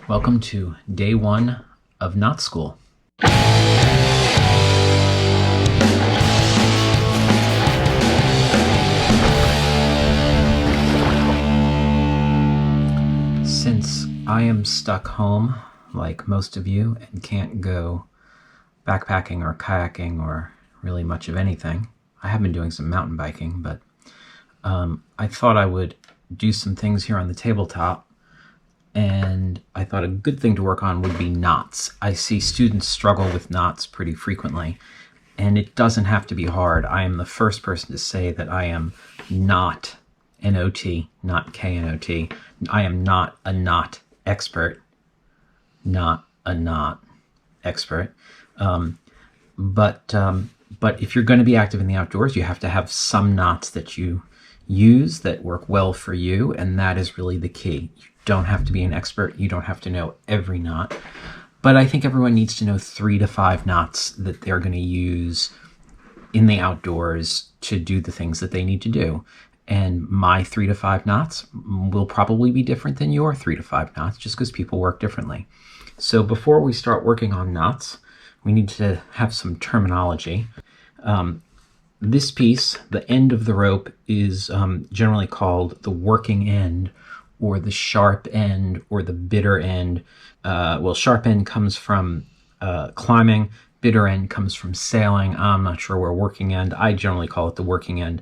Welcome to day one of knot school. Since I am stuck home, like most of you, and can't go backpacking or kayaking or really much of anything, I have been doing some mountain biking, but I thought I would do some things here on the tabletop, and I thought a good thing to work on would be knots. I see students struggle with knots pretty frequently, and it doesn't have to be hard. I am the first person to say that I am not an OT, not KNOT. I am not a knot expert, not a knot expert. But if you're going to be active in the outdoors, you have to have some knots that you use that work well for you, and that is really the key. You don't have to be an expert. You don't have to know every knot. But I think everyone needs to know 3 to 5 knots that they're going to use in the outdoors to do the things that they need to do. And my 3 to 5 knots will probably be different than your 3 to 5 knots, just because people work differently. So before we start working on knots, we need to have some terminology. This piece, the end of the rope, is generally called the working end, or the sharp end, or the bitter end. Sharp end comes from climbing, bitter end comes from sailing. I'm not sure where working end. I generally call it the working end.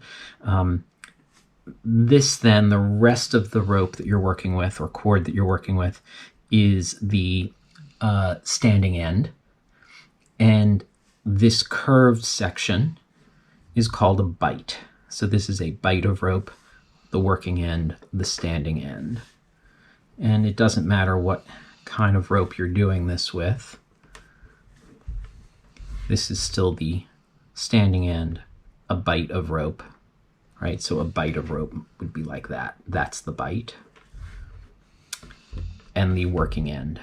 The rest of the rope that you're working with, or cord that you're working with, is the standing end. And this curved section is called a bight. So this is a bight of rope, the working end, the standing end. And it doesn't matter what kind of rope you're doing this with. This is still the standing end, a bight of rope, right? So a bight of rope would be like that. That's the bight. And the working end.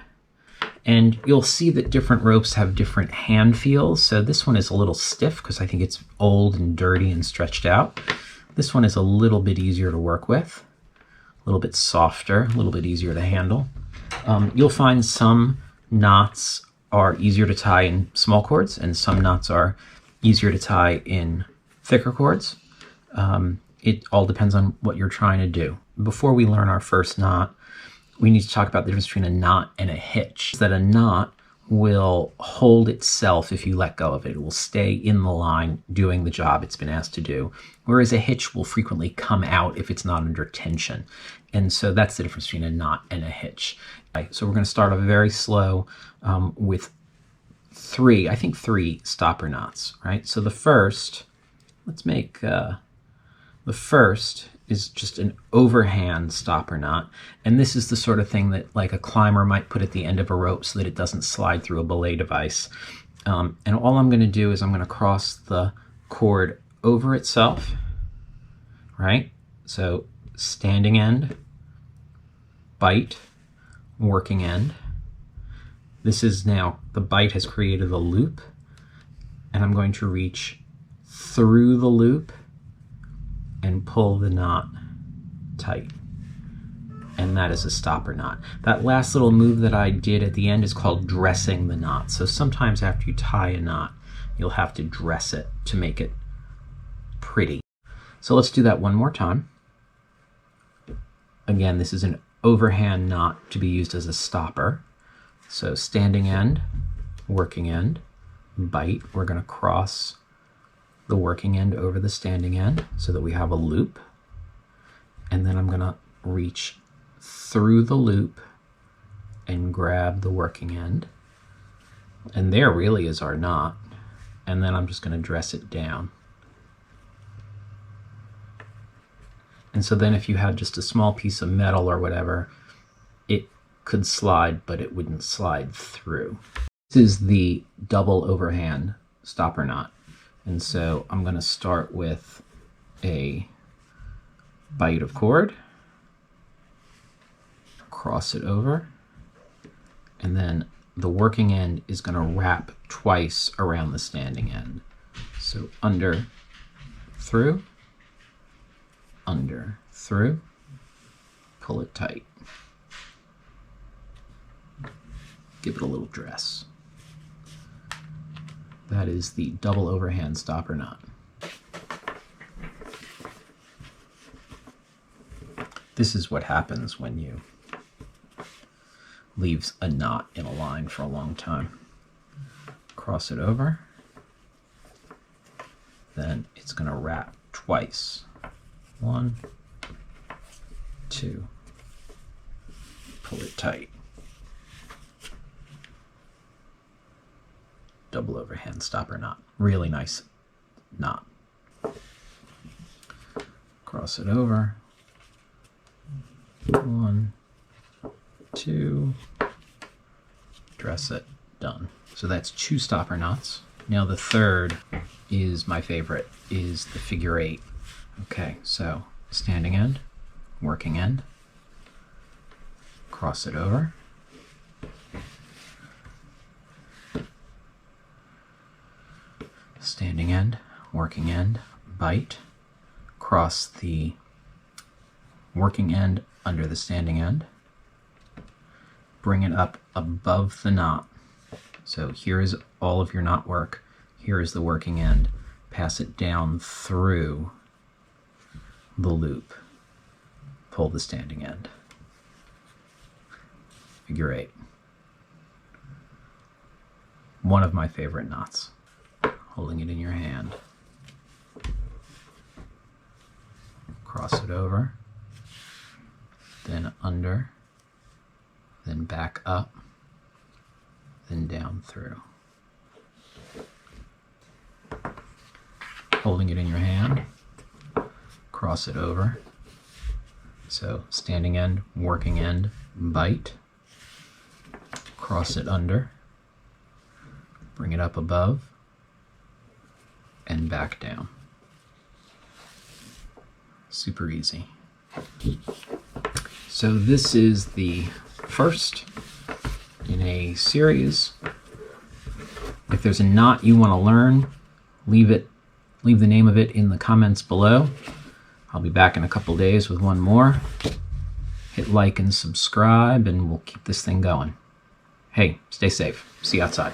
And you'll see that different ropes have different hand feels. So this one is a little stiff because I think it's old and dirty and stretched out. This one is a little bit easier to work with, a little bit softer, a little bit easier to handle. You'll find some knots are easier to tie in small cords, and some knots are easier to tie in thicker cords. It all depends on what you're trying to do. Before we learn our first knot, we need to talk about the difference between a knot and a hitch. That a knot will hold itself if you let go of it. It will stay in the line doing the job it's been asked to do, whereas a hitch will frequently come out if it's not under tension. And so that's the difference between a knot and a hitch. Okay, so we're going to start off very slow with three stopper knots, right? So the first, the first is just an overhand stopper knot. And this is the sort of thing that like a climber might put at the end of a rope so that it doesn't slide through a belay device. And all I'm going to do is I'm going to cross the cord over itself, right? So standing end, bight, working end. This is now, the bight has created a loop, and I'm going to reach through the loop and pull the knot tight. And that is a stopper knot. That last little move that I did at the end is called dressing the knot. So sometimes after you tie a knot, you'll have to dress it to make it pretty. So let's do that one more time. Again, this is an overhand knot to be used as a stopper. So standing end, working end, bight. We're going to cross the working end over the standing end so that we have a loop. And then I'm going to reach through the loop and grab the working end. And there really is our knot. And then I'm just going to dress it down. And so then if you had just a small piece of metal or whatever, it could slide, but it wouldn't slide through. This is the double overhand stopper knot. And so I'm going to start with a bight of cord, cross it over, and then the working end is going to wrap twice around the standing end. So under, through, under, through, pull it tight. give it a little dress. That is the double overhand stopper knot. This is what happens when you leave a knot in a line for a long time. Cross it over, then it's going to wrap twice. 1, 2, pull it tight. Double overhand stopper knot. Really nice knot. Cross it over. 1, 2, dress it, done. So that's 2 stopper knots. Now the third is my favorite, is the figure 8. Okay, so standing end, working end, cross it over, standing end, working end, bite, cross the working end under the standing end, bring it up above the knot. So here is all of your knot work, here is the working end, pass it down through the loop, pull the standing end. Figure 8. One of my favorite knots. Holding it in your hand. Cross it over, then under, then back up, then down through. Holding it in your hand, cross it over. So standing end, working end, bite, cross it under, bring it up above, and back down. Super easy. So this is the first in a series. If there's a knot you want to learn, leave the name of it in the comments below. I'll be back in a couple days with one more. Hit like and subscribe, and we'll keep this thing going. Hey, stay safe. See you outside.